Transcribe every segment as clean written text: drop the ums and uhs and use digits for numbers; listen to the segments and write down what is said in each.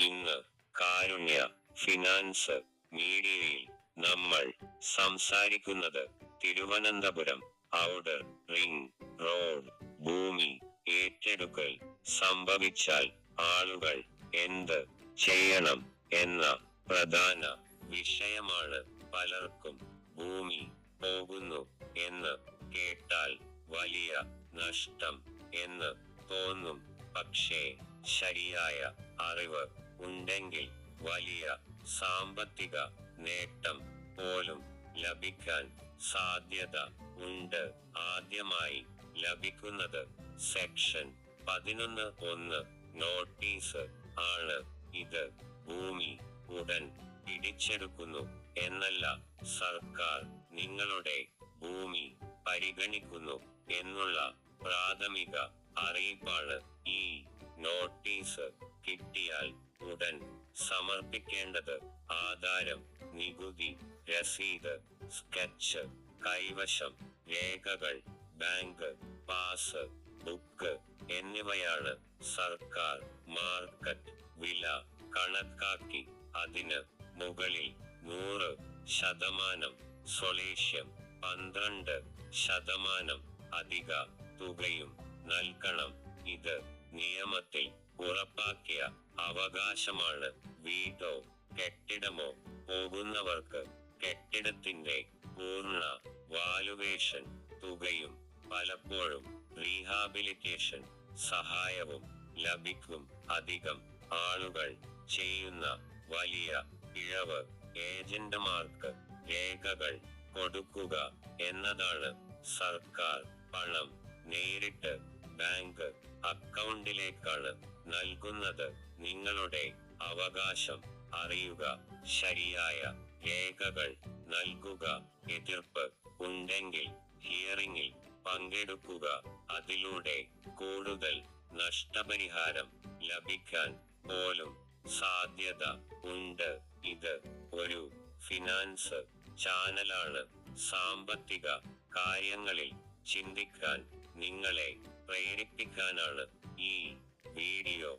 ഇന്ന് കാരുണ്യ ഫിനാൻസ് മീഡിയയിൽ നമ്മൾ സംസാരിക്കുന്നത് തിരുവനന്തപുരം ഔട്ടർ റിംഗ് റോഡ് ഭൂമി ഏറ്റെടുക്കൽ സംഭവിച്ചാൽ ആളുകൾ എന്ത് ചെയ്യണം എന്ന പ്രധാന വിഷയമാണ്. പലർക്കും ഭൂമി പോകുന്നു എന്ന് കേട്ടാൽ വലിയ നഷ്ടം എന്ന് തോന്നും. പക്ഷേ ശരിയായ അറിവ് ഉണ്ടെങ്കിൽ വലിയ സാമ്പത്തിക നേട്ടം പോലും ലഭിക്കാൻ സാധ്യത ഉണ്ട്. ആദ്യമായി ലഭിക്കുന്നത് സെക്ഷൻ 11(1) നോട്ടീസ് ആണ്. ഇത് ഭൂമി ഉടൻ പിടിച്ചെടുക്കുന്നു എന്നല്ല, സർക്കാർ നിങ്ങളുടെ ഭൂമി പരിഗണിക്കുന്നു എന്നുള്ള പ്രാഥമിക അറിയിപ്പാണ്. ഈ നോട്ടീസ് കിട്ടിയാൽ ഉടൻ സമർപ്പിക്കേണ്ടത് ആധാരം, നികുതി രസീത്, സ്കെച്ച്, കൈവശം രേഖകൾ, ബാങ്ക് പാസ് ബുക്ക് എന്നിവയാണ്. സർക്കാർ മാർക്കറ്റ് വില കണക്കാക്കി അതിന് മുകളിൽ 100% സൊല്യൂഷൻ 12% അധിക തുകയും നൽകണം. ഇത് നിയമത്തിൽ ഉറപ്പാക്കിയ അവകാശമാണ്. വീടോ കെട്ടിടമോ പോകുന്നവർക്ക് കെട്ടിടത്തിന്റെ പൂർണ്ണ വാലുവേഷൻ തുകയും പലപ്പോഴും റീഹാബിലിറ്റേഷൻ സഹായവും ലഭിക്കും. അധികം ആളുകൾ ചെയ്യുന്ന വലിയ പിഴവ് ഏജന്റുമാർക്ക് രേഖകൾ കൊടുക്കുക എന്നതാണ്. സർക്കാർ പണം നേരിട്ട് ബാങ്ക് അക്കൗണ്ടിലേക്കാണ് നൽകുന്നത്. നിങ്ങളുടെ അവകാശം അറിയുക, ശരിയായ രേഖകൾ നൽകുക. എതിർപ്പ് ഉണ്ടെങ്കിൽ ഹിയറിംഗിൽ പങ്കെടുക്കുക. അതിലൂടെ കൂടുതൽ നഷ്ടപരിഹാരം ലഭിക്കാൻ പോലും സാധ്യത ഉണ്ട്. ഇത് ഒരു ഫിനാൻസ് ചാനലാണ്. സാമ്പത്തിക കാര്യങ്ങളിൽ ചിന്തിക്കാൻ നിങ്ങളെ പ്രേരിപ്പിക്കാനാണ്. ഈ വീഡിയോ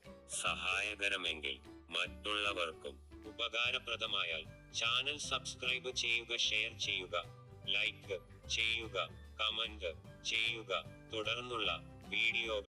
സഹായകരമെങ്കിൽ മറ്റുള്ളവർക്കും ഉപകാരപ്രദമായാൽ ചാനൽ സബ്സ്ക്രൈബ് ചെയ്യുക, ഷെയർ ചെയ്യുക, ലൈക്ക് ചെയ്യുക, കമന്റ് ചെയ്യുക. തുടർന്നുള്ള വീഡിയോ